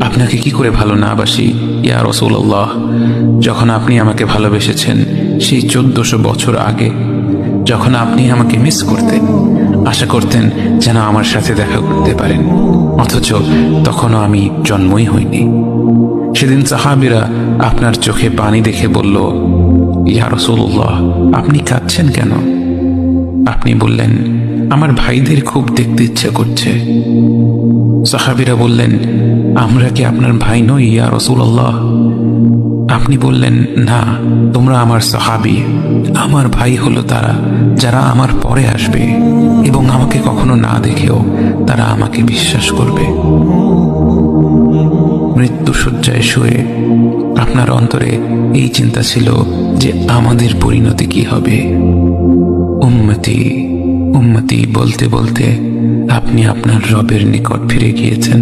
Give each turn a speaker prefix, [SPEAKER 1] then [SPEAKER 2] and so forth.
[SPEAKER 1] আপনাকে কি করে ভালো না বাসি ইয়া রাসূলুল্লাহ। যখন আপনি আমাকে ভালোবেসেছেন সেই 1400 বছর আগে, যখন আপনি আমাকে মিস করতেন, আশা করতেন যেন আমার সাথে দেখা করতে পারেন, অথচ তখনও আমি জন্মই হইনি। সেদিন সাহাবীরা আপনার চোখে পানি দেখে বলল, ইয়া রাসূলুল্লাহ, আপনি কাঁদছেন কেন? আপনি বললেন, আমার ভাইদের খুব দেখতে ইচ্ছে করছে। সাহাবীরা বললেন, আমরা কি আপনার ভাই নই ইয়া রাসূলুল্লাহ? আপনি বললেন, না, তোমরা আমার সাহাবী। আমার ভাই হলো তারা যারা আমার পরে আসবে এবং আমাকে কখনো না দেখেও তারা আমাকে বিশ্বাস করবে। মৃত্যু শয্যায় শুয়ে আপনার অন্তরে এই চিন্তা ছিল যে আমাদের পরিণতি কি হবে। উম্মতি উম্মতি বলতে বলতে আপনি আপনার রবের নিকট ফিরে গিয়েছেন।